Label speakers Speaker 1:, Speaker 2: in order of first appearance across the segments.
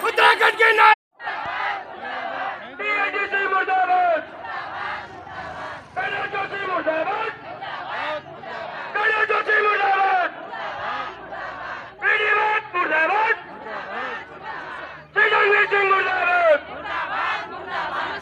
Speaker 1: उत्तराखंड के नाम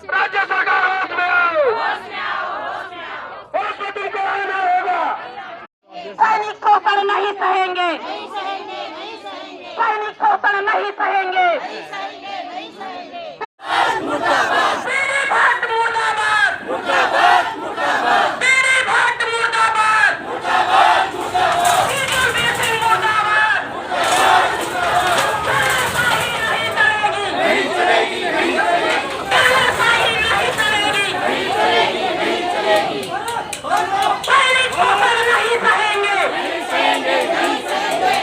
Speaker 1: राज्य सरकार होश में आओ, होश में तुमको आना होगा।
Speaker 2: सैनिक शोषण नहीं सहेंगे, सैनिक शोषण नहीं सहेंगे। मेरी भाट मुर्दाबाद, मेरी भाट मुर्दाबाद, टीडीपी सिंह मुर्दाबाद। नहीं चलेगी, नहीं चलेगी, नहीं चलेगी, नहीं चलेगी, नहीं चलेगी। सैनिक शोषण नहीं सहेंगे, नहीं सहेंगे, नहीं सहेंगे।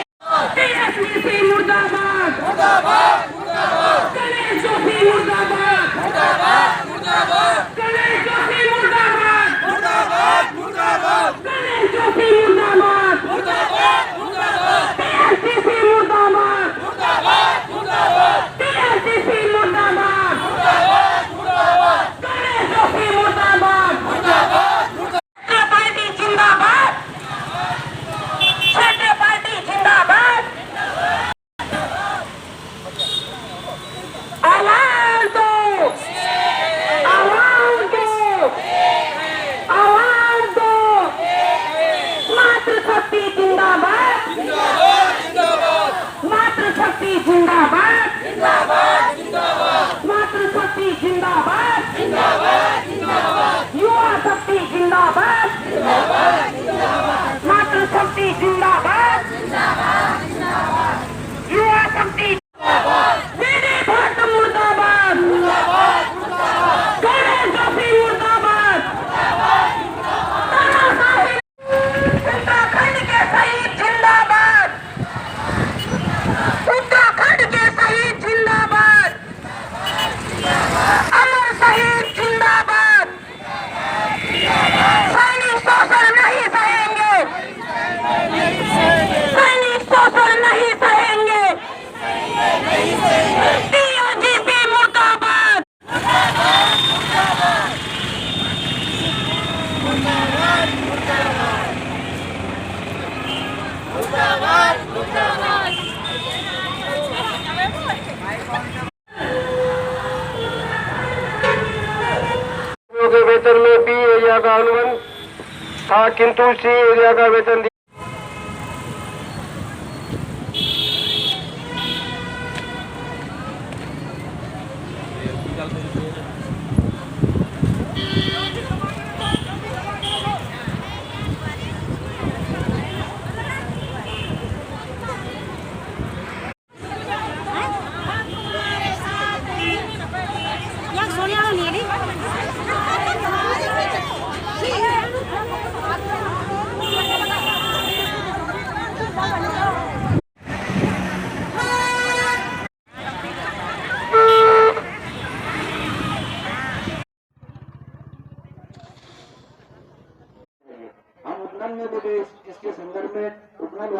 Speaker 2: टीएसपीसी मुर्दाबाद, मुर्दाबाद, मुर्दाबाद। गणेश जोशी मुर्दाबाद, मुर्दाबाद, मुर्दाबाद। गणेश जोशी मुर्दाबाद, मुर्दाबाद, मुर्दाबाद। गणेश जोशी मुर्दाबाद, मुर्दाबाद, मुर्दाबाद। टीएसपीसी मुर्दाबाद, मुर्दाबाद, मुर्दाबाद। टीएसपीसी मुर्दाबाद, मुर्दाबाद, मुर्दाबाद। गणेश जोशी मुर्दाबाद, मुर्दाबाद, मुर्दाबाद। पार्टी जिंदाबाद, क्षेत्रीय पार्टी जिंदाबाद। आवाज दो, आवाज दो, आवाज दो। मातृशक्ति जिंदाबाद, मातृशक्ति जिंदाबाद, मातृशक्ति जिंदाबाद, युवा शक्ति जिंदाबाद, मातृशक्ति जिंदाबाद, युवा शक्ति। मेरी भाट मुर्दाबाद, गणेश जोशी मुर्दाबाद। उत्तराखंड के शहीद जिंदाबाद, उत्तराखंड के शहीद जिंदाबाद, अमर शहीद जिंदाबाद। सैनिक शोषण नहीं सहेंगे, सैनिक शोषण नहीं सहेंगे। डीआईजीपी मुर्दाबाद,
Speaker 1: के वेतन में बी एरिया का अनुबंध था, किंतु सी एरिया का वेतन
Speaker 3: उपनल में भी इसके संदर्भ में उपनल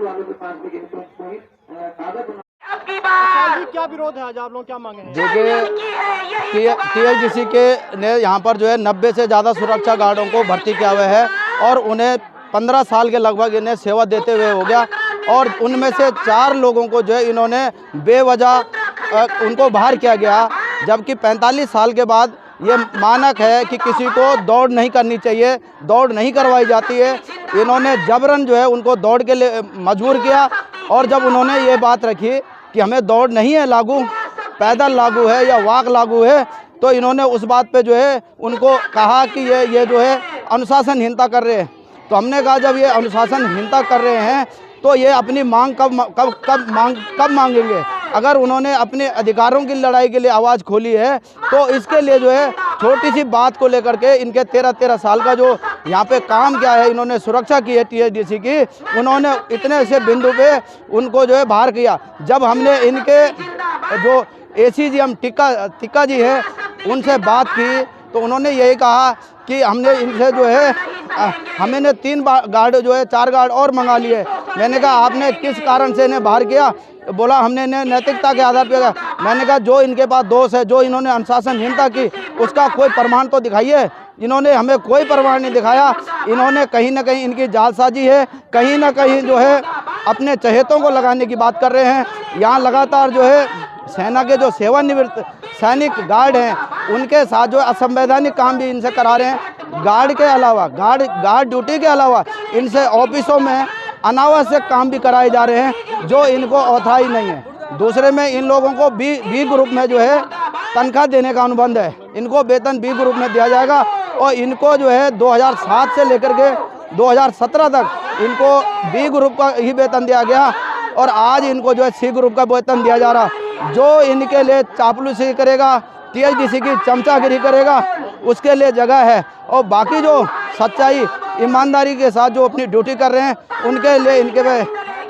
Speaker 3: वालों के पास भी कोई कागज
Speaker 2: आपकी बात।
Speaker 4: क्या विरोध है आज, आप लोग क्या मांगे हैं?
Speaker 3: देखिए टीएचडीसी के ने यहाँ पर जो है 90 से ज़्यादा सुरक्षा गार्डों को भर्ती किया हुआ है और उन्हें 15 साल के लगभग इन्हें सेवा देते हुए हो गया और उनमें से 4 लोगों को जो है इन्होंने बेवजह उनको बाहर किया गया, जबकि 45 साल के बाद ये मानक है कि किसी को दौड़ नहीं करनी चाहिए, दौड़ नहीं करवाई जाती है। इन्होंने जबरन जो है उनको दौड़ के लिए मजबूर किया और जब उन्होंने ये बात रखी कि हमें दौड़ नहीं है लागू, पैदल लागू है या वॉक लागू है, तो इन्होंने उस बात पे जो है उनको कहा कि ये जो है अनुशासनहीनता कर रहे हैं। तो हमने कहा जब ये अनुशासनहीनता कर रहे हैं तो ये अपनी मांग कब मांगेंगे। अगर उन्होंने अपने अधिकारों की लड़ाई के लिए आवाज़ खोली है तो इसके लिए जो है छोटी सी बात को लेकर के इनके 13 साल का जो यहाँ पे काम किया है, इन्होंने सुरक्षा की है टीएचडीसी की, उन्होंने इतने से बिंदु पे उनको जो है बाहर किया। जब हमने इनके जो एसीजीएम टिक्का जी है उनसे बात की तो उन्होंने यही कहा कि हमने इनसे जो है हमने 3 गार्ड जो है 4 गार्ड और मंगा लिए। मैंने कहा आपने किस कारण से इन्हें बाहर किया। बोला हमने इन्हें नैतिकता के आधार पर। मैंने कहा जो इनके पास दोष है, जो इन्होंने अनुशासनहीनता की, उसका कोई प्रमाण तो दिखाइए। इन्होंने हमें कोई प्रमाण नहीं दिखाया। इन्होंने कहीं ना कहीं इनकी जालसाजी है, कहीं ना कहीं जो है अपने चहेतों को लगाने की बात कर रहे हैं। यहाँ लगातार जो है सेना के जो सेवानिवृत्त सैनिक गार्ड हैं उनके साथ जो असंवैधानिक काम भी इनसे करा रहे हैं। गार्ड के अलावा गार्ड ड्यूटी के अलावा इनसे ऑफिसों में अनावश्यक काम भी कराए जा रहे हैं जो इनको ऑथराइज नहीं है। दूसरे में इन लोगों को बी ग्रुप में जो है तनख्वाह देने का अनुबंध है। इनको वेतन बी ग्रुप में दिया जाएगा और इनको जो है 2007 से लेकर के 2017 तक इनको बी ग्रुप का ही वेतन दिया गया और आज इनको जो है सी ग्रुप का वेतन दिया जा रहा। जो इनके लिए चापलूसी करेगा, टीएचडीसी की चमचागिरी करेगा, उसके लिए जगह है। और बाकी जो सच्चाई ईमानदारी के साथ जो अपनी ड्यूटी कर रहे हैं उनके लिए इनके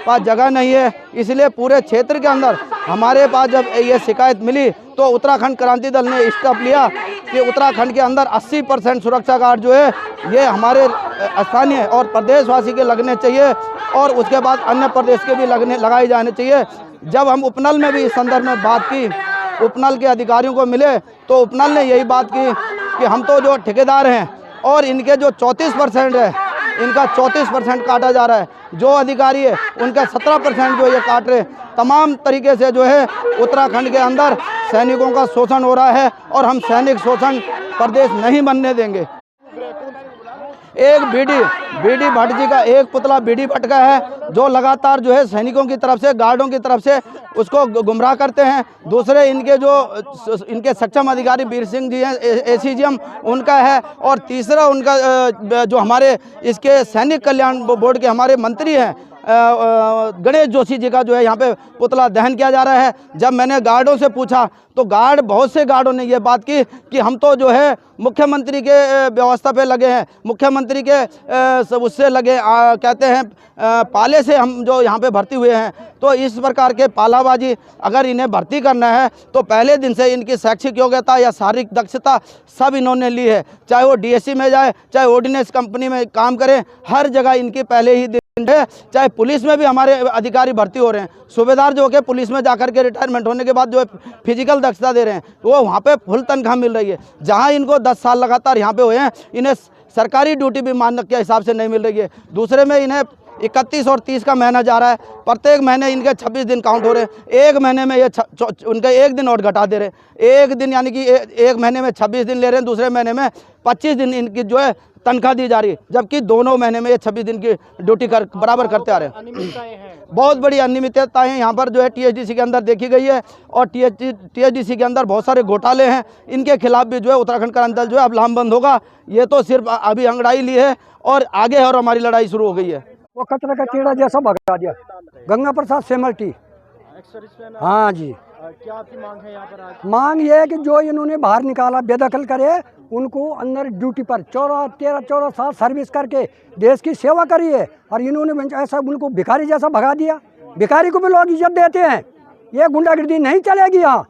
Speaker 3: पास जगह नहीं है। इसलिए पूरे क्षेत्र के अंदर हमारे पास जब ये शिकायत मिली तो उत्तराखंड क्रांति दल ने स्टेप लिया कि उत्तराखंड के अंदर 80% सुरक्षा गार्ड जो है ये हमारे स्थानीय और प्रदेशवासी के लगने चाहिए और उसके बाद अन्य प्रदेश के भी लगाए जाने चाहिए। जब हम उपनल में भी इस संदर्भ में बात की, उपनल के अधिकारियों को मिले तो उपनल ने यही बात की कि हम तो जो ठेकेदार हैं और इनके जो 34% है, इनका 34% काटा जा रहा है। जो अधिकारी है उनका 17% जो ये काट रहे। तमाम तरीके से जो है उत्तराखंड के अंदर सैनिकों का शोषण हो रहा है और हम सैनिक शोषण प्रदेश नहीं बनने देंगे। एक बीडी भट्ट जी का एक पुतला बीडी भट्ट का है जो लगातार जो है सैनिकों की तरफ से, गार्डों की तरफ से उसको गुमराह करते हैं। दूसरे इनके सक्षम अधिकारी वीर सिंह जी हैं, एसीजीएम उनका है। और तीसरा उनका जो हमारे इसके सैनिक कल्याण बोर्ड के हमारे मंत्री हैं गणेश जोशी जी का जो है यहाँ पे पुतला दहन किया जा रहा है। जब मैंने गार्डों से पूछा तो बहुत से गार्डों ने ये बात की कि हम तो जो है मुख्यमंत्री के व्यवस्था पे लगे हैं, मुख्यमंत्री के उससे लगे कहते हैं पाले से हम जो यहाँ पे भर्ती हुए हैं। तो इस प्रकार के पालाबाजी अगर इन्हें भर्ती करना है तो पहले दिन से इनकी शैक्षिक योग्यता या शारीरिक दक्षता सब इन्होंने ली है। चाहे वो डीएससी में जाए, चाहे ऑर्डिनेंस कंपनी में काम करें, हर जगह इनकी पहले ही है। चाहे पुलिस में भी हमारे अधिकारी भर्ती हो रहे हैं, सूबेदार जो के पुलिस में जाकर के रिटायरमेंट होने के बाद जो है फिजिकल दक्षता दे रहे हैं, वो वहाँ पे फुल तनख्वाह मिल रही है। जहाँ इनको 10 साल लगातार यहाँ पे हुए हैं, इन्हें सरकारी ड्यूटी भी मानक के हिसाब से नहीं मिल रही है। दूसरे में इन्हें 31 और 30 का महीना जा रहा है, प्रत्येक महीने इनके 26 दिन काउंट हो रहे हैं। एक महीने में ये उनके एक दिन और घटा दे रहे हैं। एक दिन यानी कि एक महीने में 26 दिन ले रहे हैं, दूसरे महीने में 25 दिन इनकी जो है तनख्वाह दी जा रही है, जबकि दोनों महीने में ये 26 दिन की ड्यूटी बराबर करते आ रहे हैं। बहुत बड़ी अनियमितताएं यहाँ पर जो है टीएचडीसी के अंदर देखी गई है और टीएचडीसी के अंदर बहुत सारे घोटाले हैं। इनके खिलाफ भी जो है उत्तराखंड क्रांति दल जो है अब लामबंद होगा। ये तो सिर्फ अभी अंगड़ाई ली है और आगे और हमारी लड़ाई शुरू हो गई है।
Speaker 4: वो कचरा का कीड़ा जैसा भगा दिया। गंगा प्रसाद सेमल्टी। हाँ जी।
Speaker 5: क्या आपकी मांग है यहाँ पर आज?
Speaker 4: मांग ये है कि जो इन्होंने बाहर निकाला बेदखल करे, उनको अंदर ड्यूटी पर 13-14 साल सर्विस करके देश की सेवा करी है और इन्होंने ऐसा उनको भिखारी जैसा भगा दिया। भिखारी को भी लोग इज्जत देते हैं। ये गुंडागर्दी नहीं चलेगी यहाँ।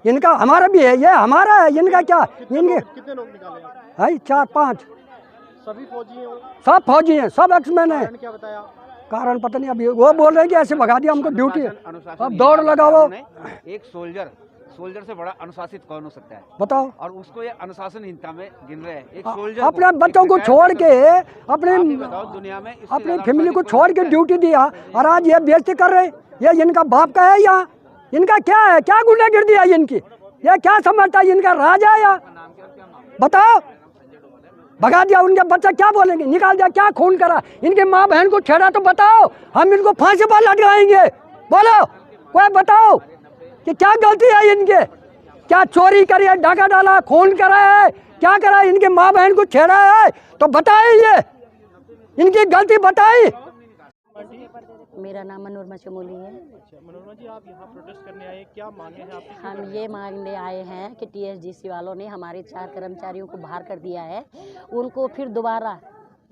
Speaker 4: इनका हमारा भी है, ये हमारा है, इनका क्या? इनके
Speaker 5: कितने लोग निकाले?
Speaker 4: है 4-5।
Speaker 5: सभी फौजी हैं?
Speaker 4: सब फौजी हैं, सब एक्समैन है।
Speaker 5: क्या बताया?
Speaker 4: कारण पता नहीं। अभी वो बोल रहे हैं कि ऐसे भगा दिया हमको ड्यूटी है। अब दौड़ लगाओ।
Speaker 6: एक सोल्जर से बड़ा अनुशासित कौन हो सकता है
Speaker 4: बताओ।
Speaker 6: और उसको ये अनुशासनहीनता में गिन रहे हैं। एक सोल्जर
Speaker 4: अपने बच्चों को छोड़ के अपने
Speaker 6: दुनिया में
Speaker 4: अपनी फैमिली को छोड़ के ड्यूटी दिया और आज ये बेइज्जती कर रहे हैं। ये इनका बाप का है या इनका क्या है? क्या गुंडागर्दी है इनकी? ये क्या समझता है इनका राजा है या? बताओ। भगा दिया, उनके बच्चा क्या बोलेंगे? निकाल दिया, क्या खून करा? इनके माँ बहन को छेड़ा तो बताओ, हम इनको फांसी पर लटकाएंगे। बोलो, कोई बताओ कि क्या गलती है इनके? क्या चोरी करी है, डाका डाला, खून करा है, क्या करा? इनके माँ बहन को छेड़ा है तो बताइए, इनकी गलती बताइए।
Speaker 7: मेरा नाम मनोरमा चमोली है।
Speaker 5: अच्छा मनोरमा जी, आप यहाँ प्रोटेस्ट करने आए, क्या मांगे हैं आपकी?
Speaker 7: हम ये मांगने आए हैं कि टीएसडीसी वालों ने हमारे 4 कर्मचारियों को बाहर कर दिया है, उनको फिर दोबारा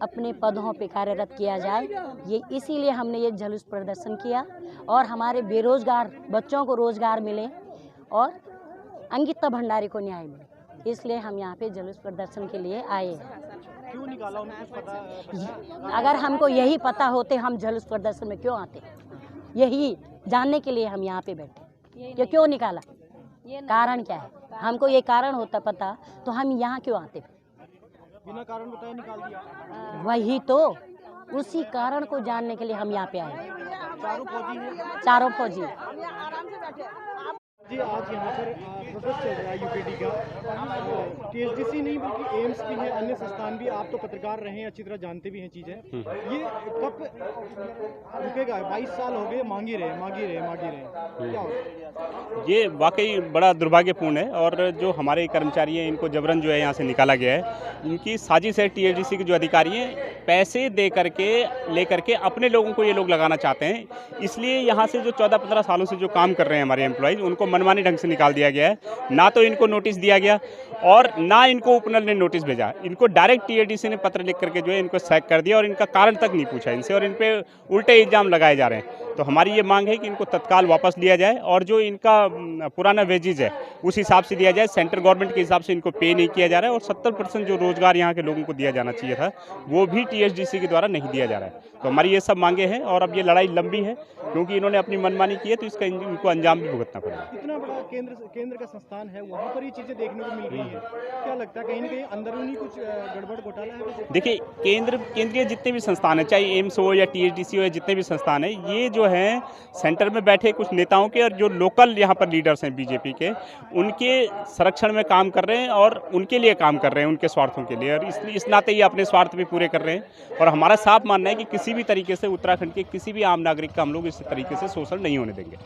Speaker 7: अपने पदों पे कार्यरत किया जाए। ये इसीलिए हमने ये जुलूस प्रदर्शन किया और हमारे बेरोजगार बच्चों को रोजगार मिले और अंकिता भंडारी को न्याय मिले, इसलिए हम यहाँ पे जुलूस प्रदर्शन के लिए आए हैं।
Speaker 5: क्यों निकाला, उन्हें कुछ पता?
Speaker 7: अगर हमको यही पता होते हम जुलूस प्रदर्शन में क्यों आते, यही जानने के लिए हम यहाँ पे बैठे कि क्यों निकाला, कारण क्या है। हमको ये कारण होता पता तो हम यहाँ क्यों आते।
Speaker 5: बिना कारण बताए निकाल दिया।
Speaker 7: वही तो, उसी कारण को जानने के लिए हम यहाँ पे आए।
Speaker 5: चारों फौजी हैं?
Speaker 7: चारों फौजी।
Speaker 5: जी, आज यहाँ पर प्रोटेस्ट चल रहा है यूपीडी का। टीएसडीसी नहीं बल्कि एम्स भी है, अन्य संस्थान भी। आप तो पत्रकार रहे हैं, अच्छी तरह जानते भी हैं चीज़ें। ये कब रुकेगा? 22 साल हो गए, मांग ही रहे क्या होगा?
Speaker 8: ये वाकई बड़ा दुर्भाग्यपूर्ण है और जो हमारे कर्मचारी हैं इनको जबरन जो है यहाँ से निकाला गया है। इनकी साजिश है। टीएसडीसी के जो अधिकारी हैं पैसे दे करके लेकर के अपने लोगों को ये लोग लगाना चाहते हैं, इसलिए यहाँ से जो 14-15 सालों से जो काम कर रहे हैं हमारे एम्प्लॉइज, उनको मनमानी ढंग से निकाल दिया गया है। ना तो इनको नोटिस दिया गया और ना इनको उपनल ने नोटिस भेजा। इनको डायरेक्ट टीएसडीसी ने पत्र लिख करके जो है इनको सैक कर दिया और इनका कारण तक नहीं पूछा इनसे और इन पे उल्टे इल्जाम लगाए जा रहे हैं। तो हमारी ये मांग है कि इनको तत्काल वापस लिया जाए और जो इनका पुराना वेजेज है उस हिसाब से दिया जाए। सेंट्रल गवर्नमेंट के हिसाब से इनको पे नहीं किया जा रहा है और 70% जो रोजगार यहाँ के लोगों को दिया जाना चाहिए था वो भी टीएसडीसी के द्वारा नहीं दिया जा रहा है। तो हमारी ये सब मांगे हैं और अब ये लड़ाई लंबी है क्योंकि इन्होंने अपनी मनमानी की है, तो इसका इनको अंजाम भी भुगतना पड़ेगा।
Speaker 5: इतना बड़ा केंद्र का संस्थान है, वहाँ पर ये चीज़ें देखने को मिल रही है। क्या लगता है कहीं ना कहीं अंदरूनी कुछ गड़बड़ घोटाला है?
Speaker 8: देखिए, केंद्रीय जितने भी संस्थान हैं, चाहे एम्स हो या टीएसडीसी हो या जितने भी संस्थान हैं, ये जो हैं सेंटर में बैठे कुछ नेताओं के और जो लोकल यहाँ पर लीडर्स हैं बीजेपी के, उनके संरक्षण में काम कर रहे हैं और उनके लिए काम कर रहे हैं, उनके स्वार्थों के लिए। और इसलिए इस नाते ये अपने स्वार्थ भी पूरे कर रहे हैं और हमारा साफ मानना है कि किसी भी तरीके से उत्तराखंड के किसी भी आम नागरिक का हम लोग इस तरीके से शोषण नहीं होने देंगे।